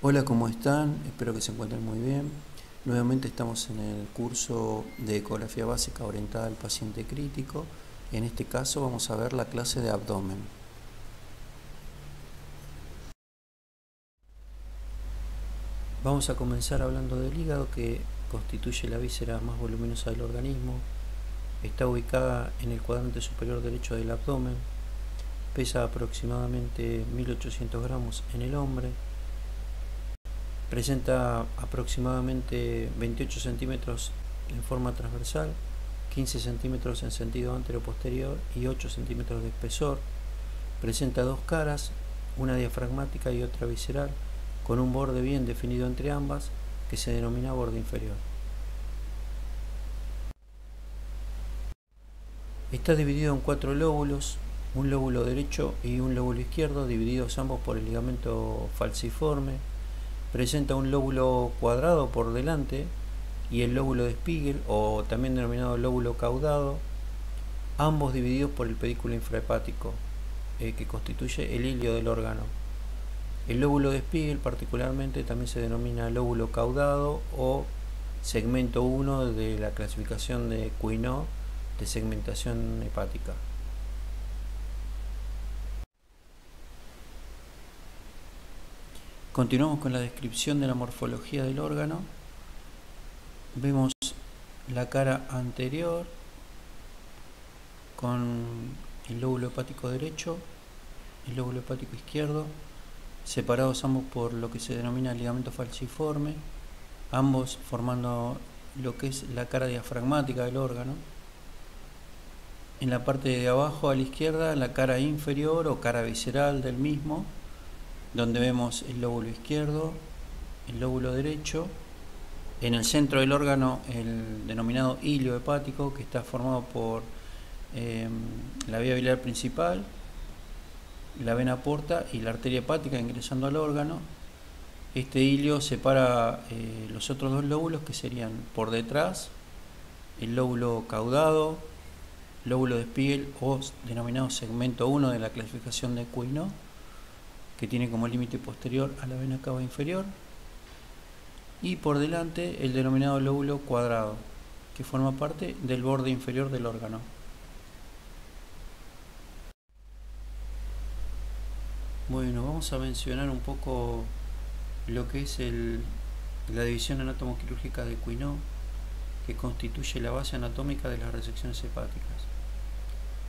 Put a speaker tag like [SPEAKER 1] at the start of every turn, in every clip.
[SPEAKER 1] Hola, ¿cómo están? Espero que se encuentren muy bien. Nuevamente estamos en el curso de ecografía básica orientada al paciente crítico. En este caso vamos a ver la clase de abdomen. Vamos a comenzar hablando del hígado, que constituye la víscera más voluminosa del organismo. Está ubicada en el cuadrante superior derecho del abdomen. Pesa aproximadamente 1800 gramos en el hombre. Presenta aproximadamente 28 centímetros en forma transversal, 15 centímetros en sentido antero-posterior y 8 centímetros de espesor. Presenta dos caras, una diafragmática y otra visceral, con un borde bien definido entre ambas, que se denomina borde inferior. Está dividido en 4 lóbulos, un lóbulo derecho y un lóbulo izquierdo, divididos ambos por el ligamento falciforme. Presenta un lóbulo cuadrado por delante y el lóbulo de Spiegel, o también denominado lóbulo caudado, ambos divididos por el pedículo infrahepático, que constituye el hilio del órgano. El lóbulo de Spiegel particularmente también se denomina lóbulo caudado o segmento 1 de la clasificación de Quinault de segmentación hepática. Continuamos con la descripción de la morfología del órgano. Vemos la cara anterior con el lóbulo hepático derecho, el lóbulo hepático izquierdo, separados ambos por lo que se denomina ligamento falciforme, ambos formando lo que es la cara diafragmática del órgano. En la parte de abajo a la izquierda, la cara inferior o cara visceral del mismo, donde vemos el lóbulo izquierdo, el lóbulo derecho. En el centro del órgano, el denominado hilio hepático, que está formado por la vía biliar principal, la vena porta y la arteria hepática ingresando al órgano. Este hilio separa los otros dos lóbulos, que serían por detrás el lóbulo caudado, lóbulo de Spiegel o denominado segmento 1 de la clasificación de Quinault, que tiene como límite posterior a la vena cava inferior, y por delante el denominado lóbulo cuadrado, que forma parte del borde inferior del órgano. Bueno, vamos a mencionar un poco lo que es la división anatomoquirúrgica de Quinault, que constituye la base anatómica de las resecciones hepáticas.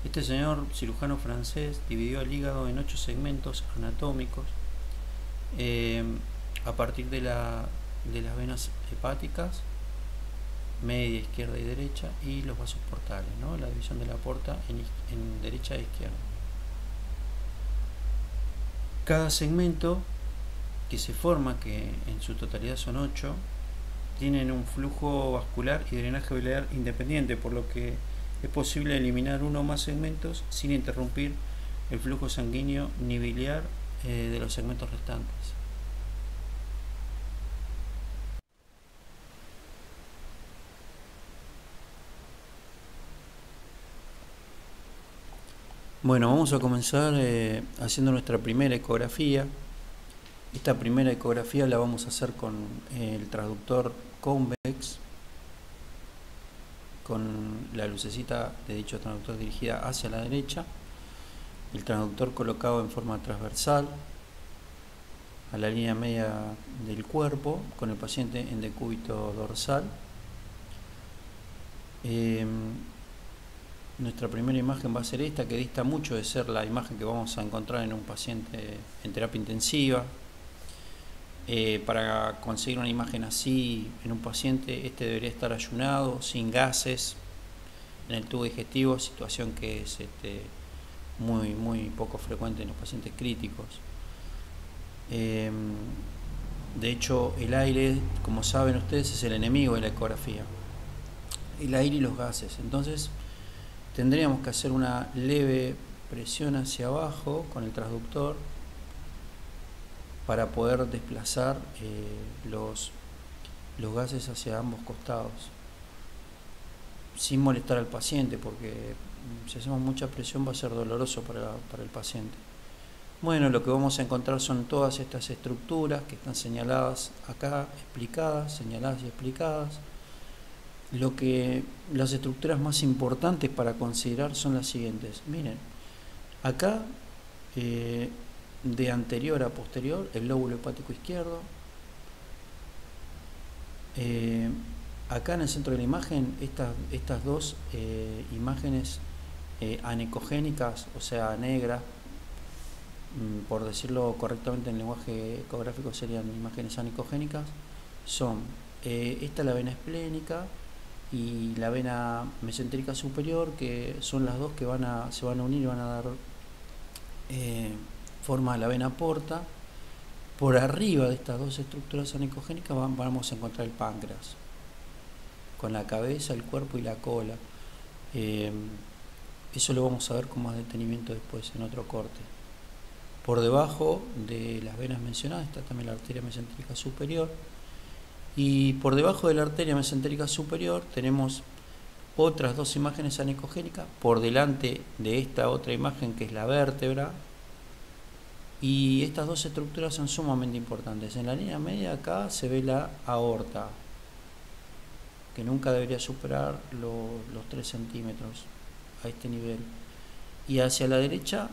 [SPEAKER 1] Este señor cirujano francés dividió el hígado en 8 segmentos anatómicos a partir de las venas hepáticas, media, izquierda y derecha, y los vasos portales, ¿no? La división de la porta en derecha e izquierda. Cada segmento que se forma, que en su totalidad son 8, tienen un flujo vascular y drenaje biliar independiente, por lo que es posible eliminar uno o más segmentos sin interrumpir el flujo sanguíneo ni biliar de los segmentos restantes. Bueno, vamos a comenzar haciendo nuestra primera ecografía. Esta primera ecografía la vamos a hacer con el transductor convex, con la lucecita de dicho transductor dirigida hacia la derecha, el transductor colocado en forma transversal a la línea media del cuerpo, con el paciente en decúbito dorsal. Nuestra primera imagen va a ser esta, que dista mucho de ser la imagen que vamos a encontrar en un paciente en terapia intensiva. Para conseguir una imagen así en un paciente, este debería estar ayunado, sin gases, en el tubo digestivo, situación que es muy poco frecuente en los pacientes críticos. De hecho, el aire, como saben ustedes, es el enemigo de la ecografía, el aire y los gases. Entonces tendríamos que hacer una leve presión hacia abajo con el transductor para poder desplazar los gases hacia ambos costados, sin molestar al paciente, porque si hacemos mucha presión va a ser doloroso para el paciente. Bueno, lo que vamos a encontrar son todas estas estructuras que están señaladas acá, explicadas, señaladas y explicadas. Las estructuras más importantes para considerar son las siguientes. Miren, acá de anterior a posterior, el lóbulo hepático izquierdo. Acá en el centro de la imagen, estas dos imágenes anecogénicas, o sea, negras, por decirlo correctamente en lenguaje ecográfico serían imágenes anecogénicas, son esta la vena esplénica y la vena mesentérica superior, que son las dos que se van a unir y van a dar forma a la vena porta. Por arriba de estas dos estructuras anecogénicas vamos a encontrar el páncreas, con la cabeza, el cuerpo y la cola. Eso lo vamos a ver con más detenimiento después en otro corte. Por debajo de las venas mencionadas está también la arteria mesentérica superior. Y por debajo de la arteria mesentérica superior tenemos otras dos imágenes anecogénicas por delante de esta otra imagen que es la vértebra. Y estas dos estructuras son sumamente importantes. En la línea media acá se ve la aorta, que nunca debería superar los 3 centímetros a este nivel. Y hacia la derecha,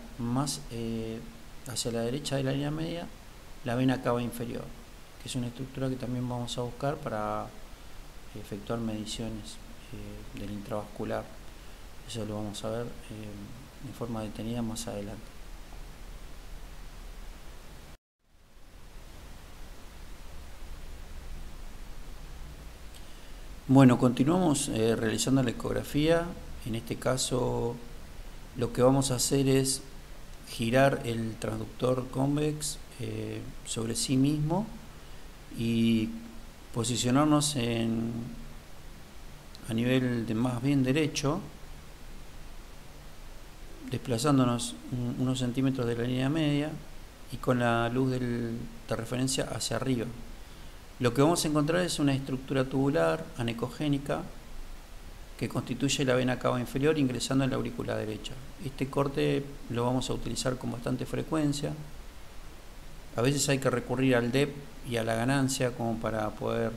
[SPEAKER 1] hacia la derecha de la línea media, la vena cava inferior, que es una estructura que también vamos a buscar para efectuar mediciones del intravascular. Eso lo vamos a ver de forma detenida más adelante. Bueno, continuamos realizando la ecografía. En este caso lo que vamos a hacer es girar el transductor convex sobre sí mismo y posicionarnos a nivel de más bien derecho, desplazándonos unos centímetros de la línea media y con la luz de referencia hacia arriba. Lo que vamos a encontrar es una estructura tubular anecogénica que constituye la vena cava inferior ingresando en la aurícula derecha. Este corte lo vamos a utilizar con bastante frecuencia. A veces hay que recurrir al DEP y a la ganancia como para poder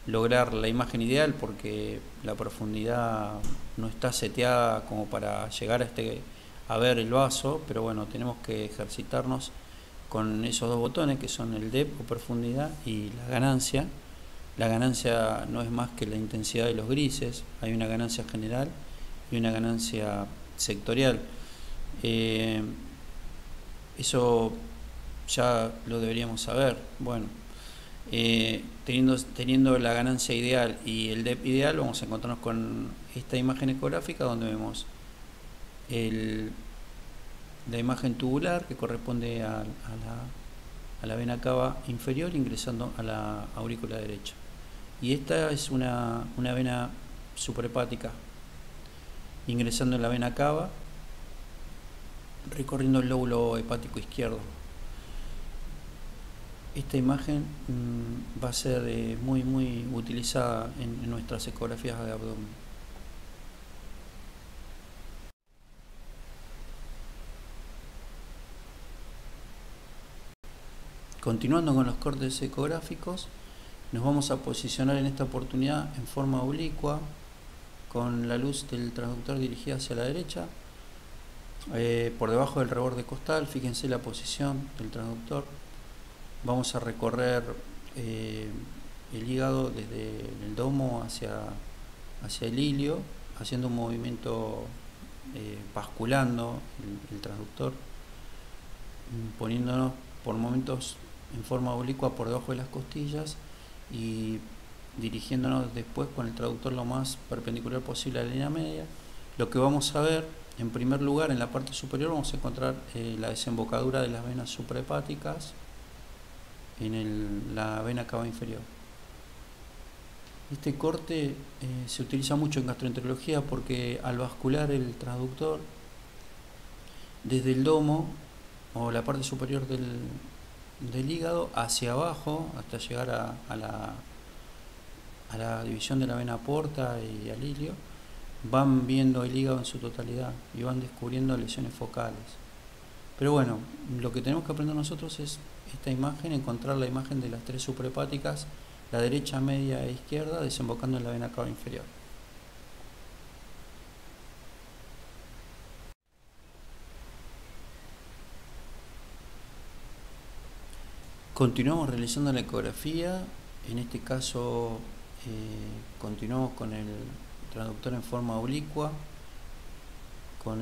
[SPEAKER 1] lograr la imagen ideal, porque la profundidad no está seteada como para llegar a ver el vaso, pero bueno, tenemos que ejercitarnos con esos dos botones que son el depth o profundidad y la ganancia. La ganancia no es más que la intensidad de los grises. Hay una ganancia general y una ganancia sectorial. Eso ya lo deberíamos saber. Bueno, teniendo la ganancia ideal y el depth ideal, vamos a encontrarnos con esta imagen ecográfica donde vemos la imagen tubular que corresponde a la vena cava inferior ingresando a la aurícula derecha. Y esta es una vena suprahepática ingresando en la vena cava, recorriendo el lóbulo hepático izquierdo. Esta imagen va a ser muy utilizada en nuestras ecografías de abdomen. Continuando con los cortes ecográficos, nos vamos a posicionar en esta oportunidad en forma oblicua, con la luz del transductor dirigida hacia la derecha, por debajo del reborde costal. Fíjense la posición del transductor. Vamos a recorrer el hígado desde el domo hacia el ilio, haciendo un movimiento basculando el transductor, poniéndonos por momentos en forma oblicua por debajo de las costillas y dirigiéndonos después con el traductor lo más perpendicular posible a la línea media. Lo que vamos a ver, en primer lugar, en la parte superior vamos a encontrar la desembocadura de las venas suprahepáticas en la vena cava inferior. Este corte se utiliza mucho en gastroenterología porque al bascular el transductor desde el domo o la parte superior del hígado hacia abajo hasta llegar a la división de la vena porta y al ilio, van viendo el hígado en su totalidad y van descubriendo lesiones focales. Pero bueno, lo que tenemos que aprender nosotros es esta imagen, encontrar la imagen de las tres suprahepáticas, la derecha, media e izquierda, desembocando en la vena cava inferior. Continuamos realizando la ecografía, en este caso continuamos con el transductor en forma oblicua, con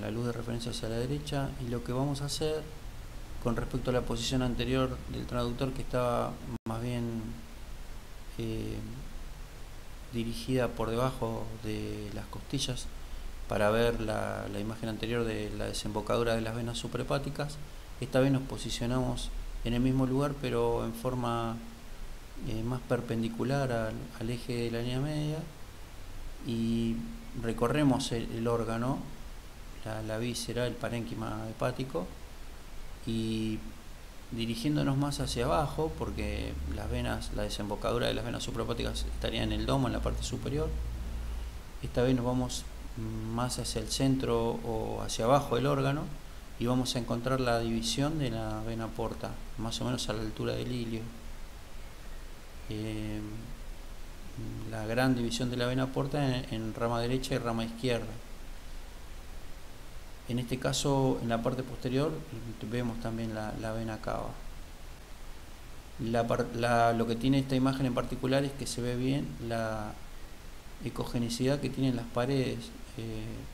[SPEAKER 1] la luz de referencia hacia la derecha, y lo que vamos a hacer con respecto a la posición anterior del transductor, que estaba más bien dirigida por debajo de las costillas para ver la imagen anterior de la desembocadura de las venas suprahepáticas, esta vez nos posicionamos en el mismo lugar pero en forma más perpendicular al eje de la línea media y recorremos el órgano, la víscera, el parénquima hepático, y dirigiéndonos más hacia abajo, porque las venas, la desembocadura de las venas suprahepáticas estaría en el domo, en la parte superior. Esta vez nos vamos más hacia el centro o hacia abajo del órgano y vamos a encontrar la división de la vena porta, más o menos a la altura del ilio. La gran división de la vena porta en rama derecha y rama izquierda. En este caso, en la parte posterior, vemos también la vena cava. Lo que tiene esta imagen en particular es que se ve bien la ecogenicidad que tienen las paredes,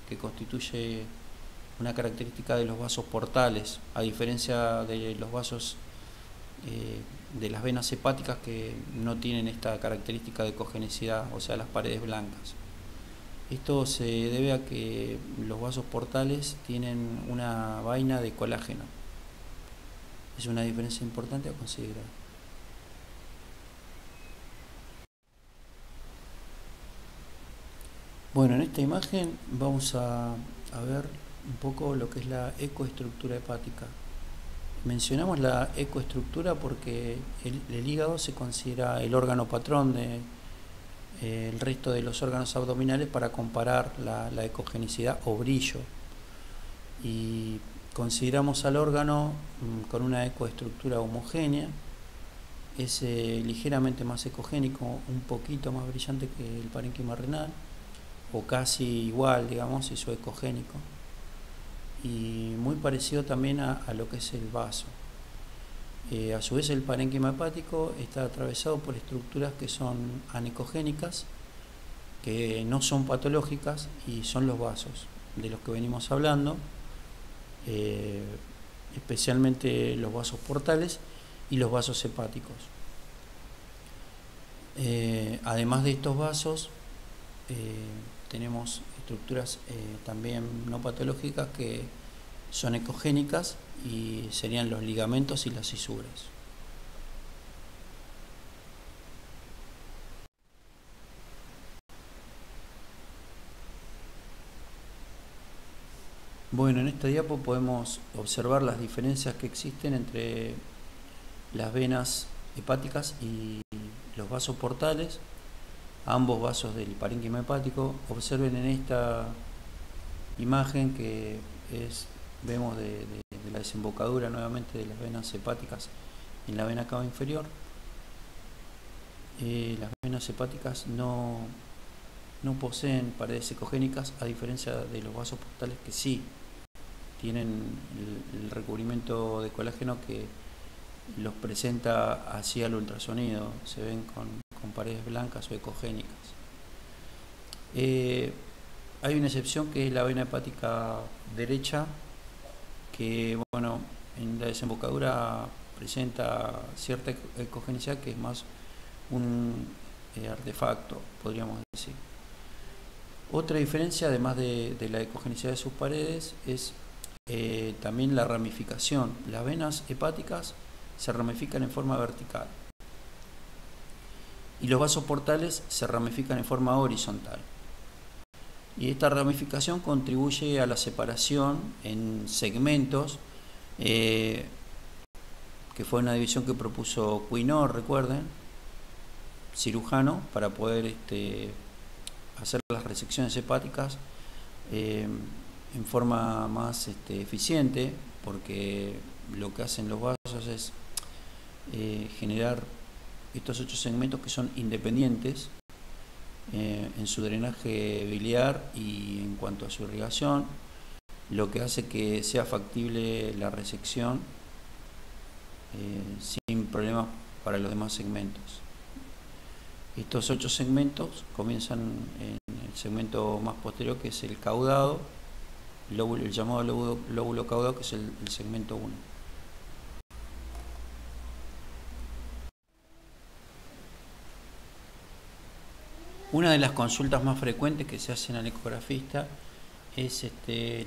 [SPEAKER 1] que constituye una característica de los vasos portales, a diferencia de los vasos de las venas hepáticas, que no tienen esta característica de ecogenicidad, o sea, las paredes blancas. Esto se debe a que los vasos portales tienen una vaina de colágeno. Es una diferencia importante a considerar. Bueno, en esta imagen vamos a ver un poco lo que es la ecoestructura hepática. Mencionamos la ecoestructura porque el hígado se considera el órgano patrón de el resto de los órganos abdominales para comparar la ecogenicidad o brillo, y consideramos al órgano con una ecoestructura homogénea. Es ligeramente más ecogénico, un poquito más brillante que el parénquima renal, o casi igual, digamos, eso ecogénico, y muy parecido también a lo que es el vaso. A su vez, el parénquima hepático está atravesado por estructuras que son anecogénicas, que no son patológicas, y son los vasos de los que venimos hablando, especialmente los vasos portales y los vasos hepáticos. Además de estos vasos, tenemos estructuras también no patológicas que son ecogénicas, y serían los ligamentos y las fisuras. Bueno, en esta diapo podemos observar las diferencias que existen entre las venas hepáticas y los vasos portales, ambos vasos del parénquima hepático. Observen en esta imagen que vemos de la desembocadura nuevamente de las venas hepáticas en la vena cava inferior. Las venas hepáticas no poseen paredes ecogénicas, a diferencia de los vasos portales, que sí tienen el recubrimiento de colágeno que los presenta así al ultrasonido, se ven con paredes blancas o ecogénicas. Hay una excepción, que es la vena hepática derecha, que bueno, en la desembocadura presenta cierta ecogenicidad, que es más un artefacto, podríamos decir. Otra diferencia, además de la ecogenicidad de sus paredes, es también la ramificación. Las venas hepáticas se ramifican en forma vertical y los vasos portales se ramifican en forma horizontal. Y esta ramificación contribuye a la separación en segmentos, que fue una división que propuso Cuinot, recuerden, cirujano, para poder hacer las resecciones hepáticas en forma más eficiente, porque lo que hacen los vasos es generar estos 8 segmentos que son independientes en su drenaje biliar y en cuanto a su irrigación, lo que hace que sea factible la resección sin problemas para los demás segmentos. Estos 8 segmentos comienzan en el segmento más posterior, que es el caudado, el llamado lóbulo caudado, que es el segmento 1. Una de las consultas más frecuentes que se hacen al ecografista es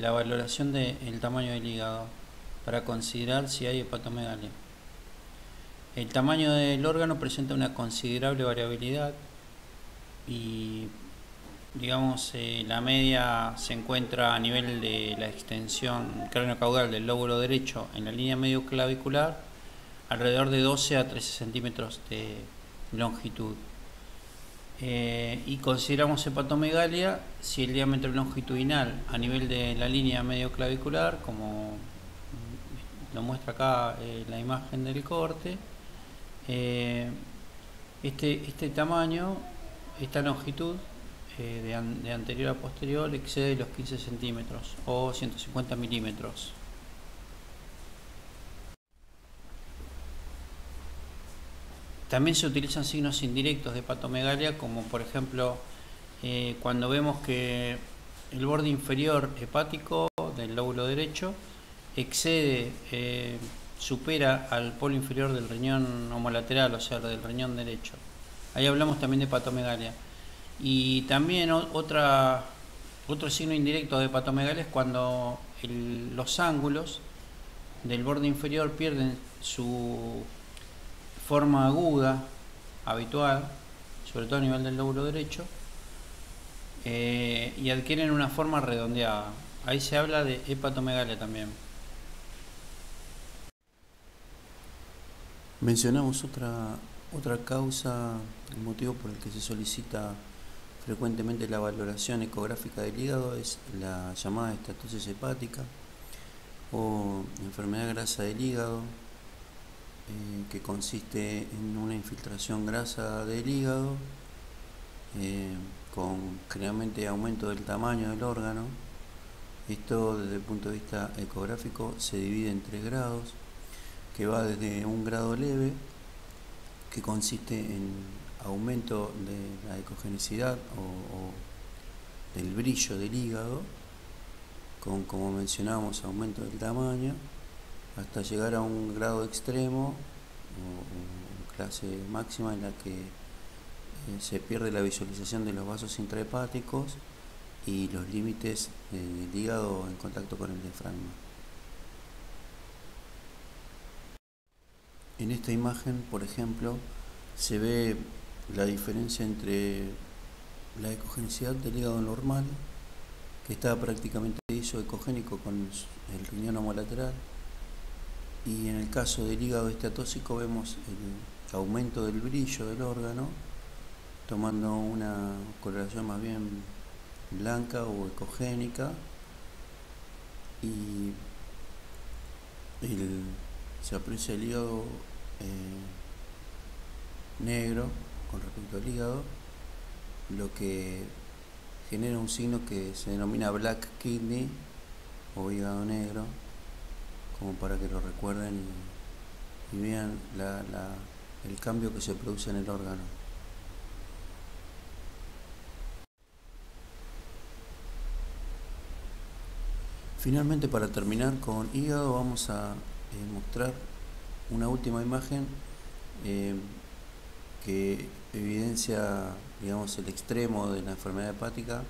[SPEAKER 1] la valoración del tamaño del hígado para considerar si hay hepatomegalia. El tamaño del órgano presenta una considerable variabilidad y, digamos, la media se encuentra a nivel de la extensión cráneo-caudal del lóbulo derecho en la línea medio clavicular, alrededor de 12 a 13 centímetros de longitud. Y consideramos hepatomegalia si el diámetro longitudinal a nivel de la línea medio clavicular, como lo muestra acá la imagen del corte, este tamaño, esta longitud de anterior a posterior excede los 15 centímetros o 150 milímetros. También se utilizan signos indirectos de hepatomegalia, como por ejemplo cuando vemos que el borde inferior hepático del lóbulo derecho excede, supera al polo inferior del riñón homolateral, o sea, del riñón derecho. Ahí hablamos también de hepatomegalia. Y también otro signo indirecto de hepatomegalia es cuando los ángulos del borde inferior pierden su forma aguda habitual, sobre todo a nivel del lóbulo derecho, y adquieren una forma redondeada. Ahí se habla de hepatomegalia también. Mencionamos otra causa, el motivo por el que se solicita frecuentemente la valoración ecográfica del hígado es la llamada estatosis hepática o enfermedad grasa del hígado, que consiste en una infiltración grasa del hígado con generalmente aumento del tamaño del órgano. Esto desde el punto de vista ecográfico se divide en 3 grados, que va desde un grado leve, que consiste en aumento de la ecogenicidad o del brillo del hígado, con, como mencionamos, aumento del tamaño, hasta llegar a un grado extremo o clase máxima en la que se pierde la visualización de los vasos intrahepáticos y los límites del hígado en contacto con el diafragma. En esta imagen, por ejemplo, se ve la diferencia entre la ecogenicidad del hígado normal, que está prácticamente isoecogénico con el riñón homolateral, y en el caso del hígado esteatóxico vemos el aumento del brillo del órgano, tomando una coloración más bien blanca o ecogénica, y se aprecia el hígado negro con respecto al hígado, lo que genera un signo que se denomina black kidney o hígado negro, como para que lo recuerden y vean el cambio que se produce en el órgano. Finalmente, para terminar con hígado, vamos a mostrar una última imagen que evidencia, digamos, el extremo de la enfermedad hepática,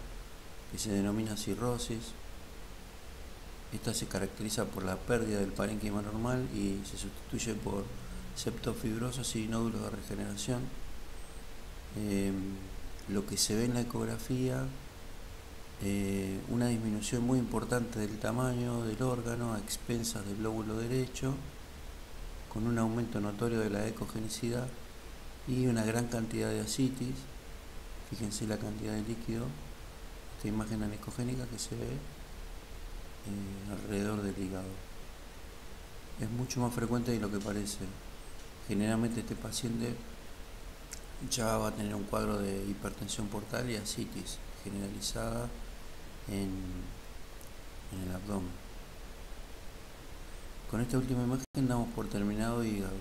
[SPEAKER 1] que se denomina cirrosis. Esta se caracteriza por la pérdida del parénquima normal y se sustituye por septofibrosos y nódulos de regeneración. Lo que se ve en la ecografía, una disminución muy importante del tamaño del órgano a expensas del lóbulo derecho, con un aumento notorio de la ecogenicidad y una gran cantidad de ascitis. Fíjense la cantidad de líquido, esta imagen anecogenica que se ve alrededor del hígado. es mucho más frecuente de lo que parece. Generalmente este paciente ya va a tener un cuadro de hipertensión portal y ascitis generalizada en el abdomen. Con esta última imagen damos por terminado hígado.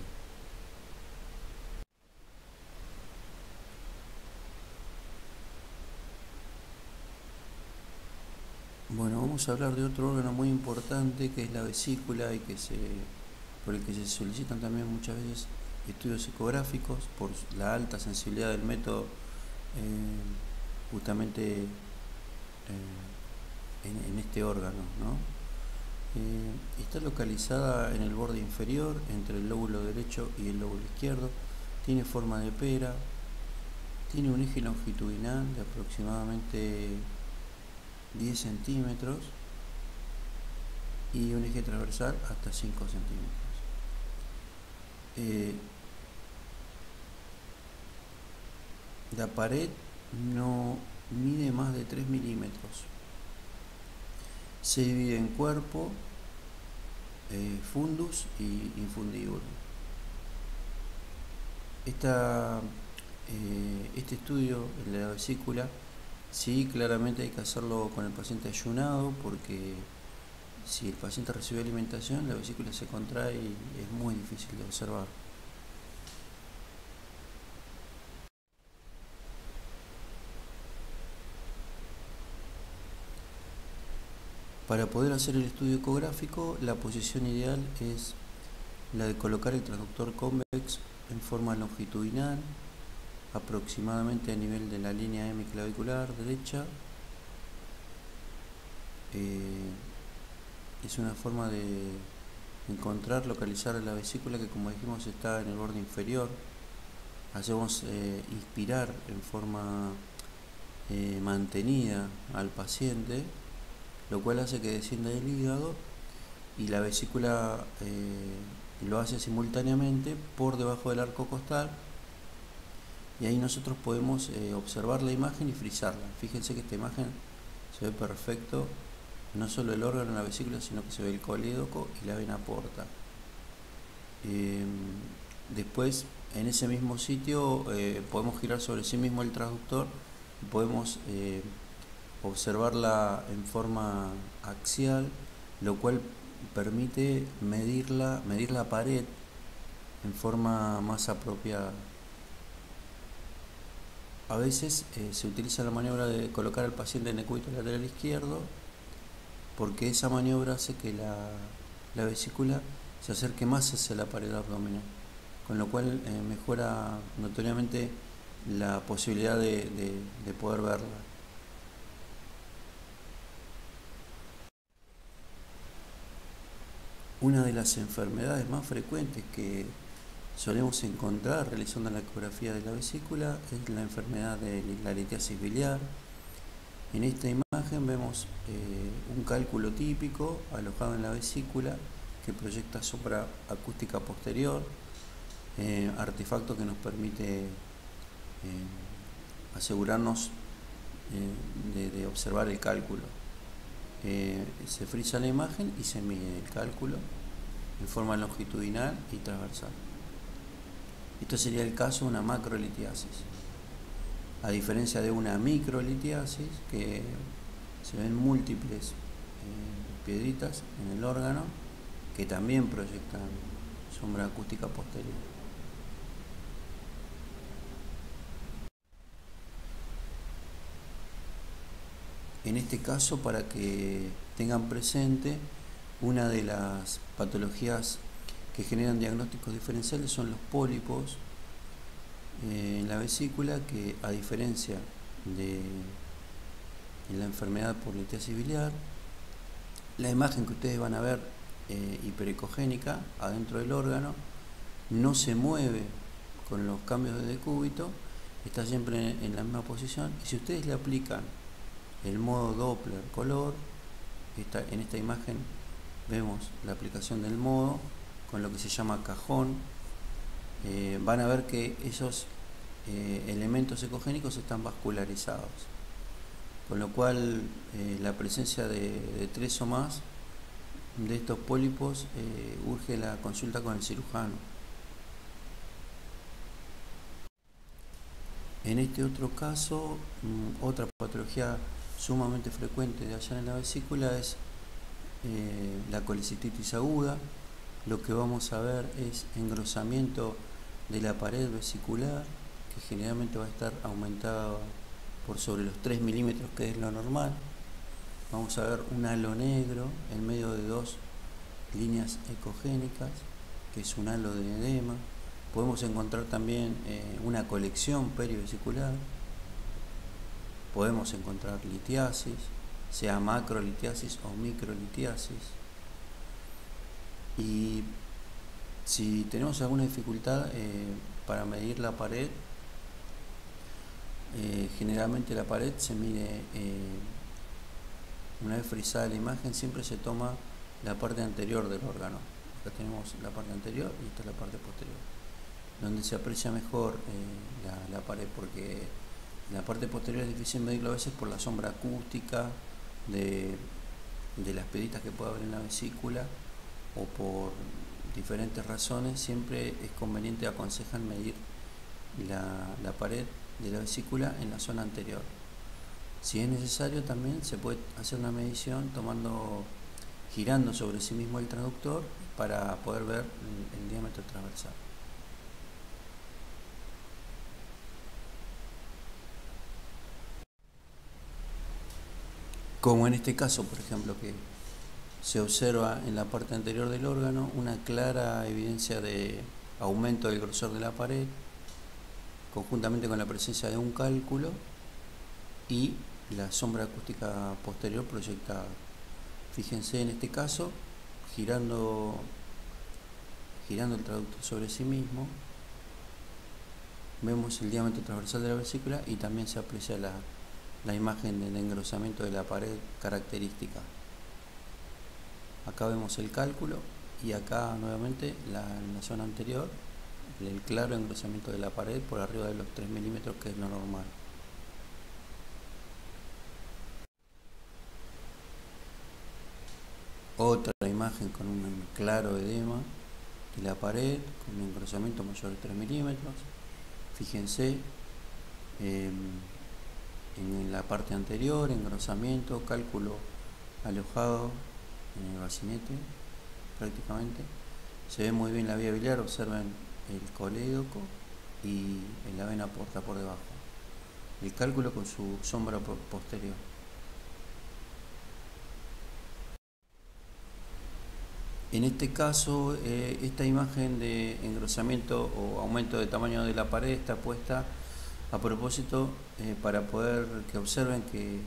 [SPEAKER 1] Bueno, vamos a hablar de otro órgano muy importante que es la vesícula y por el que se solicitan también muchas veces estudios ecográficos por la alta sensibilidad del método, justamente en este órgano, ¿no? Está localizada en el borde inferior entre el lóbulo derecho y el lóbulo izquierdo, tiene forma de pera, tiene un eje longitudinal de aproximadamente 10 centímetros y un eje transversal hasta 5 centímetros. La pared no mide más de 3 milímetros. Se divide en cuerpo, fundus y infundíbulo. Este estudio de la vesícula, sí, claramente hay que hacerlo con el paciente ayunado, porque si el paciente recibe alimentación, la vesícula se contrae y es muy difícil de observar. Para poder hacer el estudio ecográfico, la posición ideal es la de colocar el transductor convex en forma longitudinal, aproximadamente a nivel de la línea hemiclavicular derecha. Es una forma de encontrar, localizar la vesícula que, como dijimos, está en el borde inferior. Hacemos inspirar en forma mantenida al paciente, lo cual hace que descienda el hígado, y la vesícula lo hace simultáneamente por debajo del arco costal, y ahí nosotros podemos observar la imagen y frisarla. Fíjense que esta imagen se ve perfecto, no solo el órgano en la vesícula, sino que se ve el colédoco y la vena porta. Después, en ese mismo sitio, podemos girar sobre sí mismo el transductor y podemos observarla en forma axial, lo cual permite medir la pared en forma más apropiada. A veces se utiliza la maniobra de colocar al paciente en el cúbito lateral izquierdo, porque esa maniobra hace que la vesícula se acerque más hacia la pared abdominal, con lo cual mejora notoriamente la posibilidad de poder verla. Una de las enfermedades más frecuentes que solemos encontrar realizando la ecografía de la vesícula es la enfermedad de la litiasis biliar. En esta imagen vemos un cálculo típico alojado en la vesícula que proyecta sombra acústica posterior, artefacto que nos permite asegurarnos de observar el cálculo. Se frisa la imagen y se mide el cálculo en forma longitudinal y transversal. Esto sería el caso de una macrolitiasis, a diferencia de una microlitiasis, que se ven múltiples piedritas en el órgano que también proyectan sombra acústica posterior. En este caso, para que tengan presente, una de las patologías que generan diagnósticos diferenciales son los pólipos en la vesícula, que a diferencia de la enfermedad por litiasis biliar, la imagen que ustedes van a ver hiperecogénica adentro del órgano no se mueve con los cambios de decúbito, está siempre en la misma posición, y si ustedes le aplican el modo Doppler color, en esta imagen vemos la aplicación del modo con lo que se llama cajón, van a ver que esos elementos ecogénicos están vascularizados, con lo cual la presencia de 3 o más de estos pólipos urge la consulta con el cirujano. En este otro caso, otra patología sumamente frecuente de allá en la vesícula es la colecistitis aguda. Lo que vamos a ver es engrosamiento de la pared vesicular, que generalmente va a estar aumentada por sobre los 3 milímetros, que es lo normal. Vamos a ver un halo negro en medio de dos líneas ecogénicas, que es un halo de edema. Podemos encontrar también una colección perivesicular. Podemos encontrar litiasis, sea macrolitiasis o microlitiasis. Y si tenemos alguna dificultad para medir la pared, generalmente la pared se mide, una vez frisada la imagen, siempre se toma la parte anterior del órgano. Acá tenemos la parte anterior y esta es la parte posterior, donde se aprecia mejor la pared, porque la parte posterior es difícil medirlo a veces por la sombra acústica de las peditas que puede haber en la vesícula, o por diferentes razones. Siempre es conveniente, aconsejan medir la pared de la vesícula en la zona anterior. Si es necesario, también se puede hacer una medición girando sobre sí mismo el transductor para poder ver el diámetro transversal. Como en este caso, por ejemplo, que se observa en la parte anterior del órgano una clara evidencia de aumento del grosor de la pared, conjuntamente con la presencia de un cálculo y la sombra acústica posterior proyectada. Fíjense en este caso, girando el traductor sobre sí mismo, vemos el diámetro transversal de la vesícula y también se aprecia la imagen del engrosamiento de la pared característica. Acá vemos el cálculo y acá nuevamente en la zona anterior el claro engrosamiento de la pared por arriba de los 3 milímetros, que es lo normal. Otra imagen con un claro edema de la pared con un engrosamiento mayor de 3 milímetros. Fíjense en la parte anterior, engrosamiento, cálculo alojado en el bacinete prácticamente. Se ve muy bien la vía biliar, observen el colédoco y la vena porta por debajo. El cálculo con su sombra posterior. En este caso, esta imagen de engrosamiento o aumento de tamaño de la pared está puesta a propósito para poder que observen que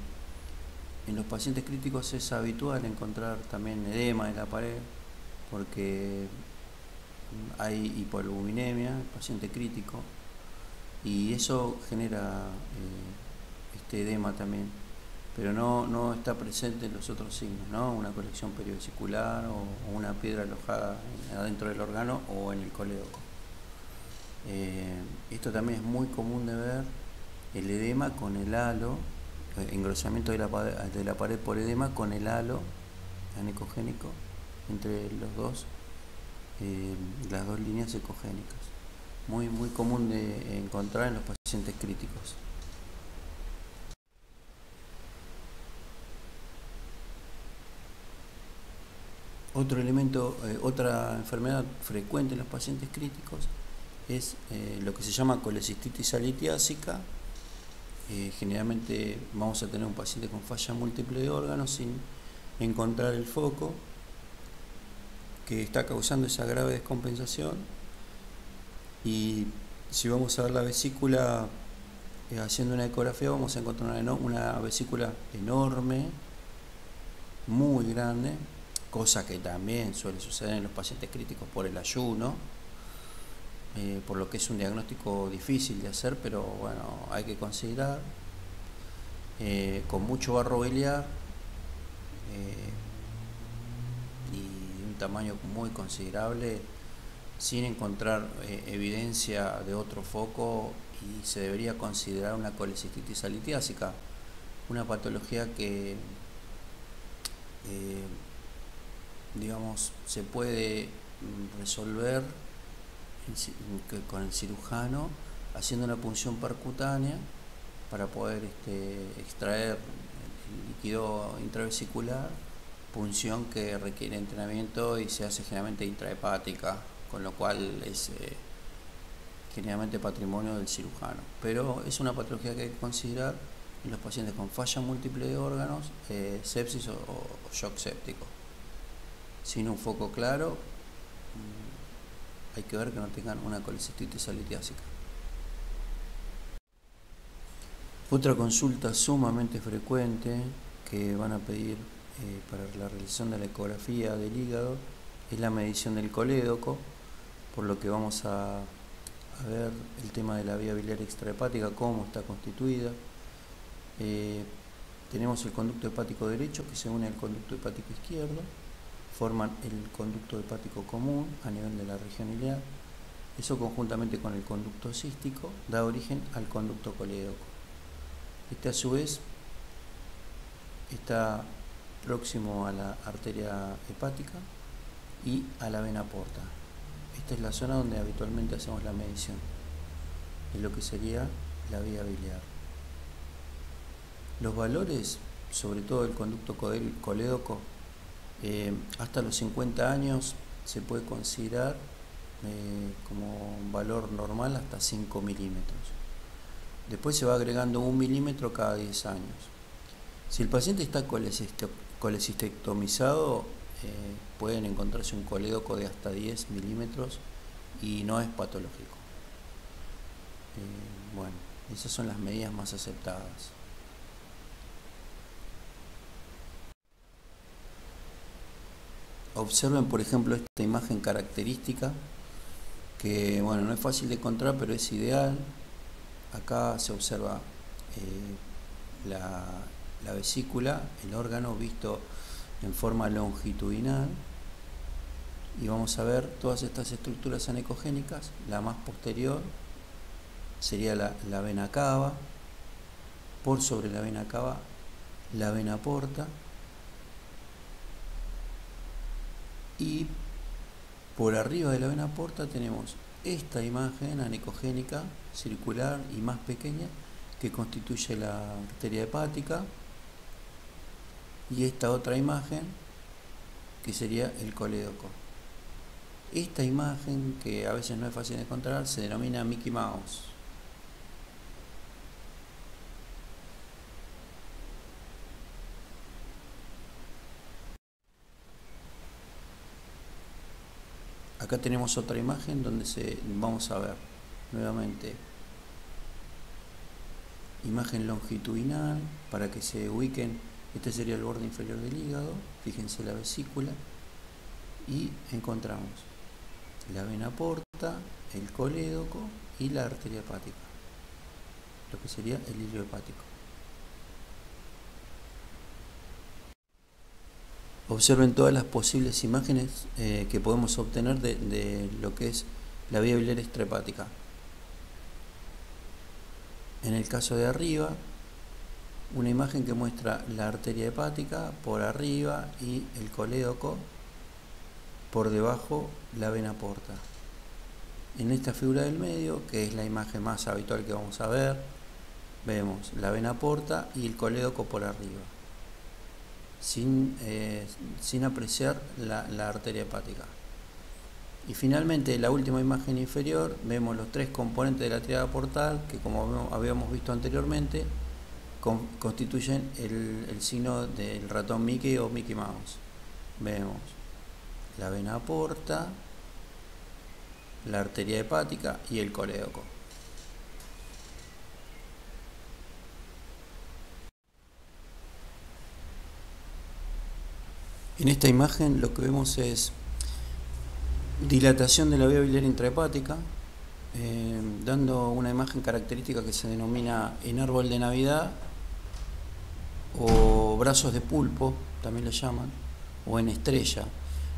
[SPEAKER 1] en los pacientes críticos es habitual encontrar también edema en la pared, porque hay hipoalbuminemia, el paciente crítico, y eso genera este edema también, pero no está presente en los otros signos, ¿no? Una colección perivesicular o una piedra alojada adentro del órgano o en el colédoco. Esto también es muy común de ver, el edema con el halo, engrosamiento de la pared por edema con el halo anecogénico entre las dos líneas ecogénicas. Muy común de encontrar en los pacientes críticos. Otro elemento, otra enfermedad frecuente en los pacientes críticos es lo que se llama colecistitis alitiásica. Generalmente vamos a tener un paciente con falla múltiple de órganos sin encontrar el foco que está causando esa grave descompensación, y si vamos a ver la vesícula haciendo una ecografía, vamos a encontrar una vesícula enorme, muy grande, cosa que también suele suceder en los pacientes críticos por el ayuno, por lo que es un diagnóstico difícil de hacer, pero bueno, hay que considerar, con mucho barro biliar y un tamaño muy considerable, sin encontrar evidencia de otro foco, y se debería considerar una colecistitis alitiásica, una patología que digamos, se puede resolver con el cirujano haciendo una punción percutánea para poder extraer el líquido intravesicular, punción que requiere entrenamiento y se hace generalmente intrahepática, con lo cual es generalmente patrimonio del cirujano. Pero es una patología que hay que considerar en los pacientes con falla múltiple de órganos, sepsis o shock séptico. Sin un foco claro, hay que ver que no tengan una colecistitis litiásica. Otra consulta sumamente frecuente que van a pedir para la realización de la ecografía del hígado es la medición del colédoco, por lo que vamos a ver el tema de la vía biliar extrahepática, cómo está constituida. Tenemos el conducto hepático derecho que se une al conducto hepático izquierdo, forman el conducto hepático común a nivel de la región ileal. Eso conjuntamente con el conducto cístico da origen al conducto colédoco. Este a su vez está próximo a la arteria hepática y a la vena porta. Esta es la zona donde habitualmente hacemos la medición de lo que sería la vía biliar. Los valores, sobre todo el conducto colédoco, hasta los 50 años se puede considerar como un valor normal hasta 5 milímetros. Después se va agregando 1 milímetro cada 10 años. Si el paciente está colecistectomizado, pueden encontrarse un colédoco de hasta 10 milímetros y no es patológico. Bueno, esas son las medidas más aceptadas. Observen, por ejemplo, esta imagen característica que, bueno, no es fácil de encontrar, pero es ideal. Acá se observa la vesícula, el órgano visto en forma longitudinal, y vamos a ver todas estas estructuras anecogénicas. La más posterior sería la vena cava, por sobre la vena cava la vena porta, y por arriba de la vena porta tenemos esta imagen anecogénica circular y más pequeña que constituye la arteria hepática, y esta otra imagen que sería el colédoco. Esta imagen, que a veces no es fácil de encontrar, se denomina Mickey Mouse. Acá tenemos otra imagen donde vamos a ver nuevamente imagen longitudinal para que se ubiquen. Este sería el borde inferior del hígado, fíjense la vesícula, y encontramos la vena porta, el colédoco y la arteria hepática, lo que sería el hilo hepático. Observen todas las posibles imágenes que podemos obtener de lo que es la vía biliar extrahepática. En el caso de arriba, una imagen que muestra la arteria hepática por arriba y el colédoco por debajo la vena porta. En esta figura del medio, que es la imagen más habitual que vamos a ver, vemos la vena porta y el colédoco por arriba, sin apreciar la arteria hepática. Y finalmente, la última imagen inferior, vemos los tres componentes de la tríada portal que, como habíamos visto anteriormente, constituyen el signo del ratón Mickey o Mickey Mouse. Vemos la vena porta, la arteria hepática y el colédoco. En esta imagen lo que vemos es dilatación de la vía biliar intrahepática, dando una imagen característica que se denomina en árbol de Navidad o brazos de pulpo, también le llaman, o en estrella.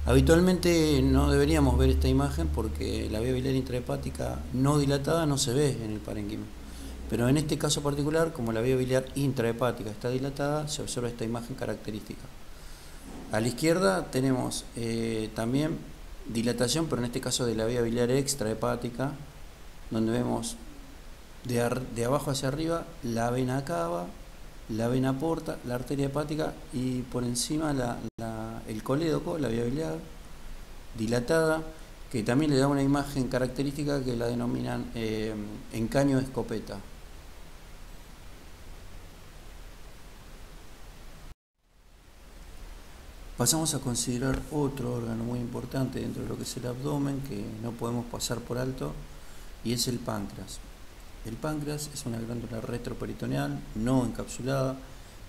[SPEAKER 1] Habitualmente no deberíamos ver esta imagen porque la vía biliar intrahepática no dilatada no se ve en el parénquima, pero en este caso particular, como la vía biliar intrahepática está dilatada, se observa esta imagen característica. A la izquierda tenemos también dilatación, pero en este caso de la vía biliar extrahepática, donde vemos de abajo hacia arriba la vena cava, la vena porta, la arteria hepática y por encima el colédoco, la vía biliar dilatada, que también le da una imagen característica que la denominan encaño de escopeta. Pasamos a considerar otro órgano muy importante dentro de lo que es el abdomen, que no podemos pasar por alto, y es el páncreas. El páncreas es una glándula retroperitoneal no encapsulada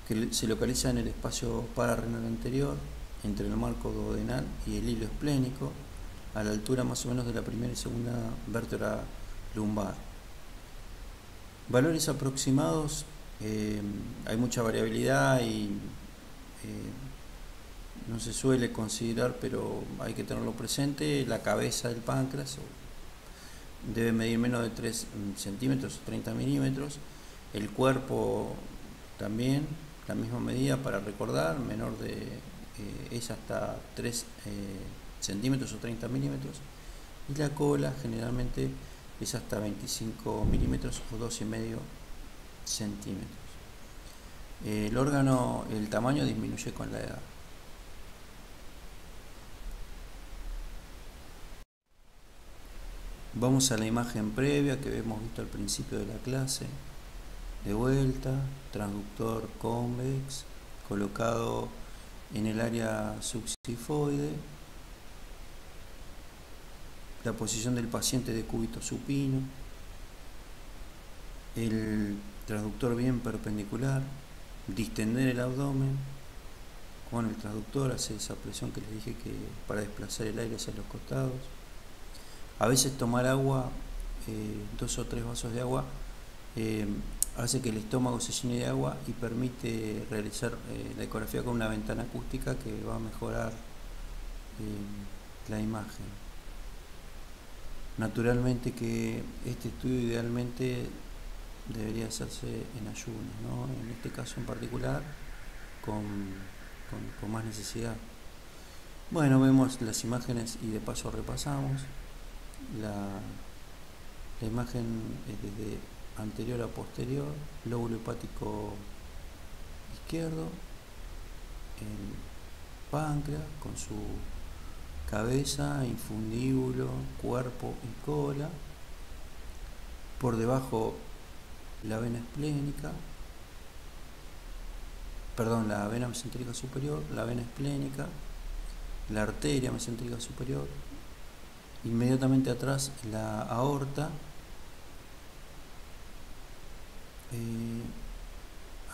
[SPEAKER 1] que se localiza en el espacio pararrenal anterior, entre el marco duodenal y el hilo esplénico, a la altura más o menos de la primera y segunda vértebra lumbar. Valores aproximados, hay mucha variabilidad y no se suele considerar, pero hay que tenerlo presente. La cabeza del páncreas debe medir menos de 3 centímetros o 30 milímetros. El cuerpo también, la misma medida para recordar, menor de es hasta 3 centímetros o 30 milímetros. Y la cola generalmente es hasta 25 milímetros o 2,5 centímetros. El órgano, el tamaño disminuye con la edad. Vamos a la imagen previa que hemos visto al principio de la clase. De vuelta, transductor convex colocado en el área subxifoide. La posición del paciente de cúbito supino. El transductor bien perpendicular. Distender el abdomen con el transductor, hace esa presión que les dije que para desplazar el aire hacia los costados. A veces tomar agua, 2 o 3 vasos de agua, hace que el estómago se llene de agua y permite realizar la ecografía con una ventana acústica que va a mejorar la imagen. Naturalmente que este estudio idealmente debería hacerse en ayunas, ¿no? En este caso en particular con más necesidad. Bueno, vemos las imágenes y de paso repasamos. La imagen es desde anterior a posterior, lóbulo hepático izquierdo, el páncreas con su cabeza, infundíbulo, cuerpo y cola. Por debajo la vena esplénica, perdón, la vena mesentérica superior, la vena esplénica, la arteria mesentérica superior. Inmediatamente atrás la aorta,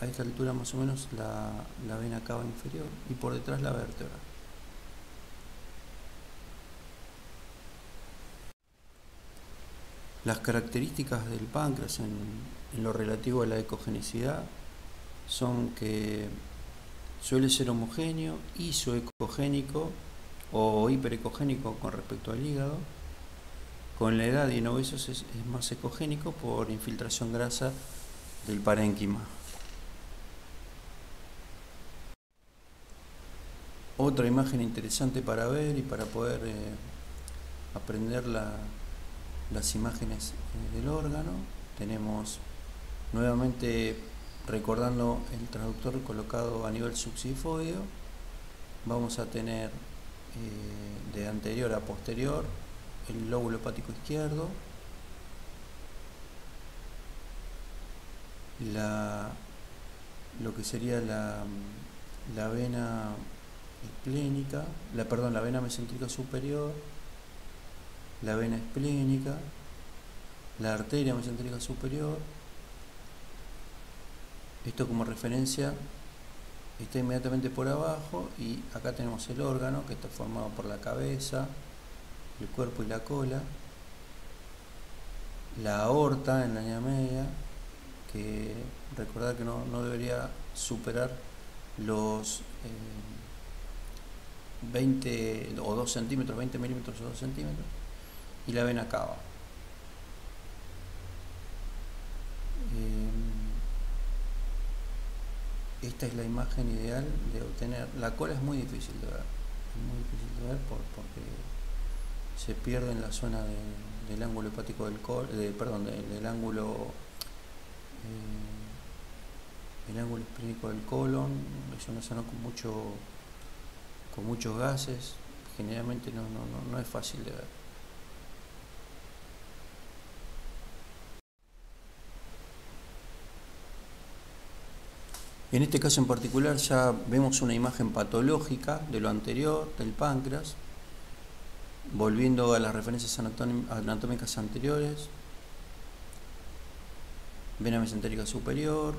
[SPEAKER 1] a esta altura más o menos la vena cava inferior y por detrás la vértebra. Las características del páncreas en lo relativo a la ecogenicidad son que suele ser homogéneo, isoecogénico o hiperecogénico con respecto al hígado. Con la edad y en obesos es más ecogénico por infiltración grasa del parénquima. Otra imagen interesante para ver y para poder aprender las imágenes del órgano. Tenemos nuevamente, recordando el transductor colocado a nivel subxifoideo, vamos a tener de anterior a posterior el lóbulo hepático izquierdo, lo que sería la vena esplénica, la vena mesentérica superior, la vena esplénica, la arteria mesentérica superior. Esto como referencia está inmediatamente por abajo y acá tenemos el órgano que está formado por la cabeza, el cuerpo y la cola, la aorta en la línea media, que recordar que no debería superar los 20 o 2 centímetros, 20 milímetros o 2 centímetros, y la vena cava. esta es la imagen ideal de obtener. La cola es muy difícil de ver, porque se pierde en la zona del ángulo hepático del colon, del ángulo el ángulo esplénico del colon. Es una zona con muchos gases, generalmente no es fácil de ver. En este caso en particular ya vemos una imagen patológica de lo anterior, del páncreas, volviendo a las referencias anatómicas anteriores. Vena mesentérica superior,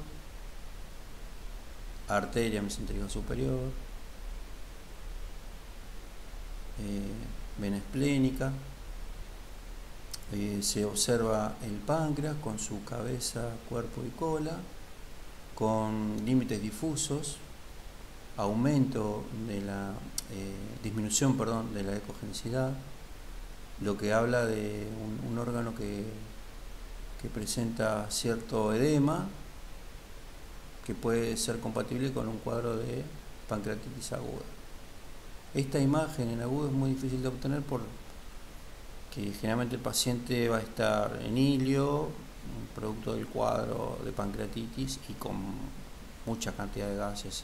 [SPEAKER 1] arteria mesentérica superior, vena esplénica. Se observa el páncreas con su cabeza, cuerpo y cola, con límites difusos, disminución de la ecogenicidad, lo que habla de un órgano que presenta cierto edema, que puede ser compatible con un cuadro de pancreatitis aguda. Esta imagen en agudo es muy difícil de obtener porque generalmente el paciente va a estar en ilio, producto del cuadro de pancreatitis y con mucha cantidad de gases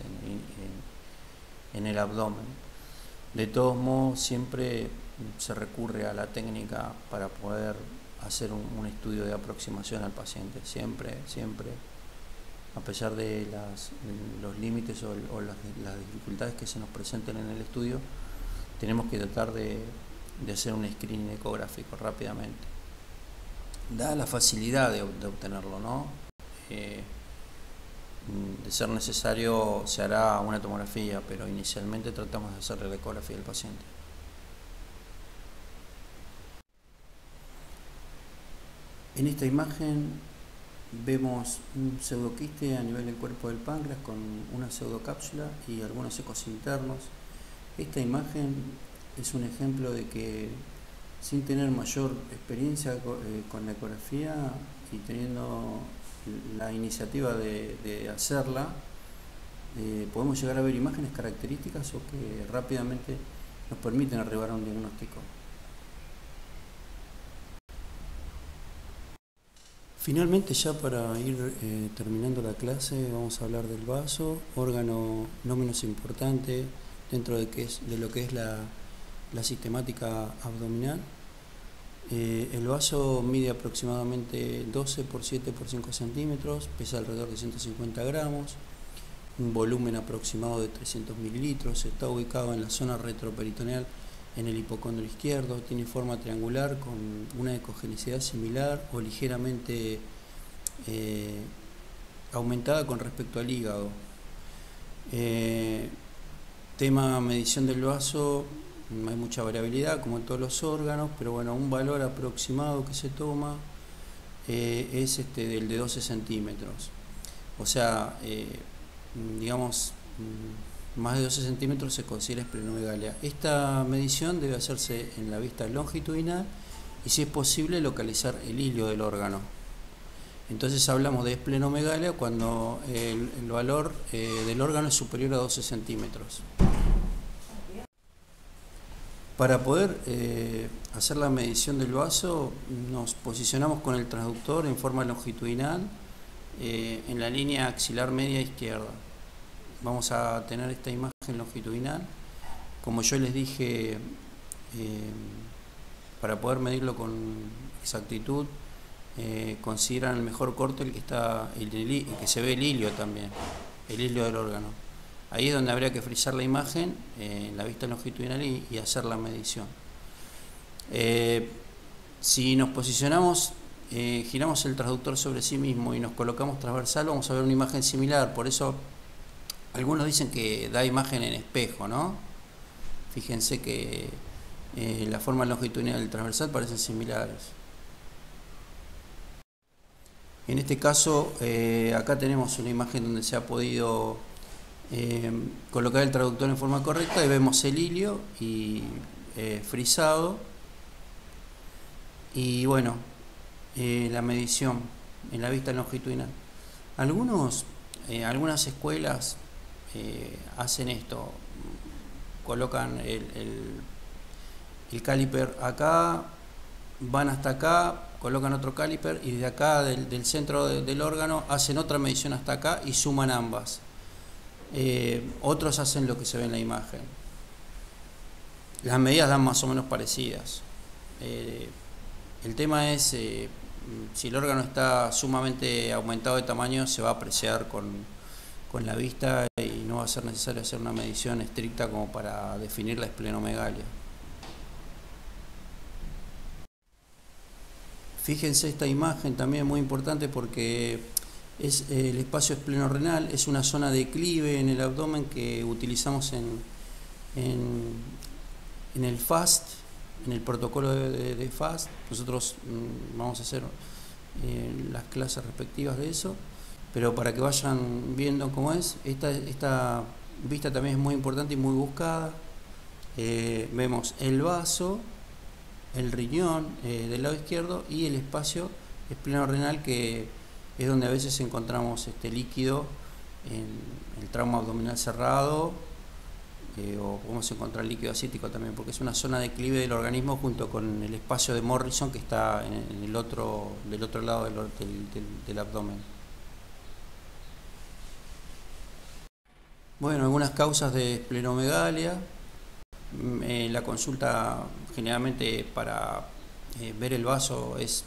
[SPEAKER 1] en el abdomen. De todos modos, siempre se recurre a la técnica para poder hacer un estudio de aproximación al paciente, siempre, a pesar de los límites o las dificultades que se nos presenten en el estudio, tenemos que tratar de hacer un screening ecográfico rápidamente. Dada la facilidad de obtenerlo, ¿no? De ser necesario se hará una tomografía, pero inicialmente tratamos de hacerle la ecografía al paciente. En esta imagen vemos un pseudoquiste a nivel del cuerpo del páncreas con una pseudocápsula y algunos ecos internos. Esta imagen es un ejemplo de que sin tener mayor experiencia con la ecografía y teniendo la iniciativa de hacerla, podemos llegar a ver imágenes características o que rápidamente nos permiten arribar a un diagnóstico. Finalmente, ya para ir terminando la clase, vamos a hablar del vaso, órgano no menos importante dentro de lo que es la sistemática abdominal. El vaso mide aproximadamente 12 por 7 por 5 centímetros, pesa alrededor de 150 gramos, un volumen aproximado de 300 mililitros, está ubicado en la zona retroperitoneal en el hipocondrio izquierdo, tiene forma triangular con una ecogenicidad similar o ligeramente aumentada con respecto al hígado. Tema medición del vaso, no hay mucha variabilidad como en todos los órganos, pero bueno, un valor aproximado que se toma es del de 12 centímetros. O sea, digamos, más de 12 centímetros se considera esplenomegalia. Esta medición debe hacerse en la vista longitudinal y, si es posible, localizar el hilio del órgano. Entonces hablamos de esplenomegalia cuando el valor del órgano es superior a 12 centímetros. Para poder hacer la medición del vaso, nos posicionamos con el transductor en forma longitudinal en la línea axilar media izquierda. Vamos a tener esta imagen longitudinal. Como yo les dije, para poder medirlo con exactitud, consideran el mejor corte el que se ve el hilio también, el hilio del órgano. Ahí es donde habría que frizar la imagen en la vista longitudinal y hacer la medición. Si nos posicionamos, giramos el transductor sobre sí mismo y nos colocamos transversal, vamos a ver una imagen similar. Por eso algunos dicen que da imagen en espejo, ¿no? Fíjense que la forma longitudinal del transversal parecen similares. En este caso, acá tenemos una imagen donde se ha podido colocar el traductor en forma correcta y vemos el hilio y frisado. Y bueno, la medición en la vista longitudinal. Algunos algunas escuelas hacen esto, colocan el caliper acá, van hasta acá, colocan otro caliper y desde acá del centro del órgano hacen otra medición hasta acá y suman ambas. Otros hacen lo que se ve en la imagen. Las medidas dan más o menos parecidas. El tema es, si el órgano está sumamente aumentado de tamaño, se va a apreciar con la vista y no va a ser necesario hacer una medición estricta como para definir la esplenomegalia. Fíjense esta imagen también muy importante porque es el espacio esplenorrenal, es una zona de declive en el abdomen que utilizamos en el FAST, en el protocolo de FAST. Nosotros vamos a hacer las clases respectivas de eso, pero para que vayan viendo cómo es, esta vista también es muy importante y muy buscada. Vemos el vaso, el riñón del lado izquierdo y el espacio esplenorrenal, que es donde a veces encontramos este líquido en el trauma abdominal cerrado, o podemos encontrar líquido acítico también, porque es una zona de declive del organismo junto con el espacio de Morrison que está del otro lado del abdomen. Bueno, algunas causas de esplenomegalia. La consulta generalmente para ver el vaso es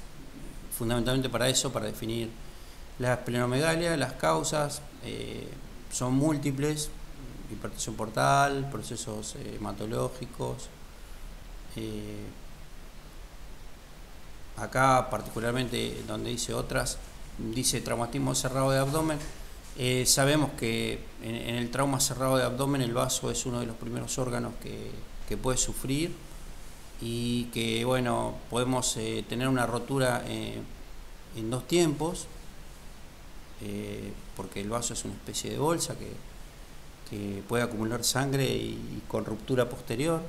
[SPEAKER 1] fundamentalmente para eso, para definir la esplenomegalia. Las causas son múltiples: hipertensión portal, procesos hematológicos. Acá particularmente donde dice otras, dice traumatismo cerrado de abdomen. Sabemos que en el trauma cerrado de abdomen el vaso es uno de los primeros órganos que puede sufrir, y que bueno, podemos tener una rotura en dos tiempos, porque el vaso es una especie de bolsa que puede acumular sangre y con ruptura posterior.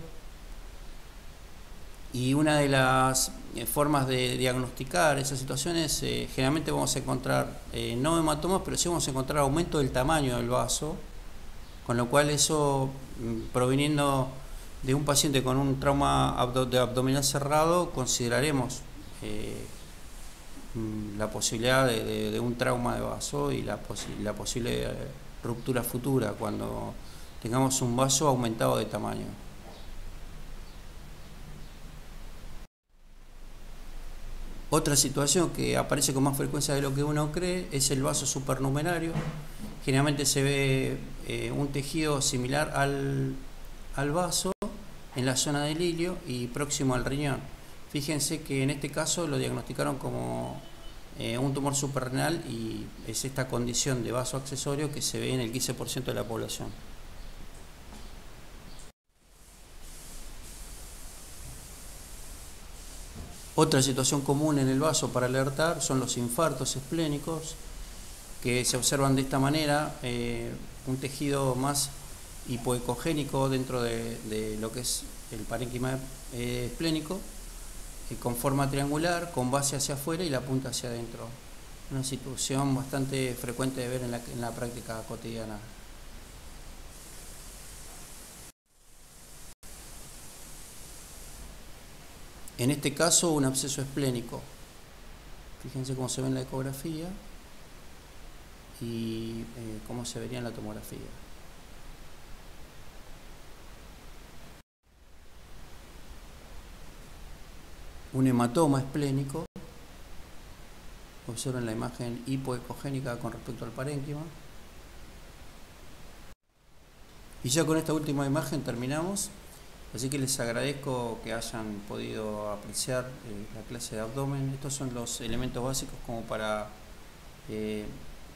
[SPEAKER 1] Y una de las formas de diagnosticar esas situaciones, generalmente vamos a encontrar no hematomas, pero sí vamos a encontrar aumento del tamaño del vaso, con lo cual eso, proviniendo de un paciente con un trauma abdominal cerrado, consideraremos la posibilidad de un trauma de vaso y la posible ruptura futura cuando tengamos un vaso aumentado de tamaño. Otra situación que aparece con más frecuencia de lo que uno cree es el vaso supernumerario. Generalmente se ve un tejido similar al vaso en la zona del ilio y próximo al riñón. Fíjense que en este caso lo diagnosticaron como un tumor suprarrenal, y es esta condición de vaso accesorio que se ve en el 15% de la población. Otra situación común en el vaso para alertar son los infartos esplénicos, que se observan de esta manera: un tejido más hipoecogénico dentro de lo que es el parénquima esplénico, con forma triangular, con base hacia afuera y la punta hacia adentro. Una situación bastante frecuente de ver en la práctica cotidiana. En este caso, un absceso esplénico. Fíjense cómo se ve en la ecografía y cómo se vería en la tomografía. Un hematoma esplénico. Observen la imagen hipoecogénica con respecto al parénquima. Y ya con esta última imagen terminamos. Así que les agradezco que hayan podido apreciar la clase de abdomen. Estos son los elementos básicos como para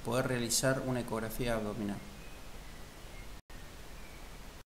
[SPEAKER 1] poder realizar una ecografía abdominal.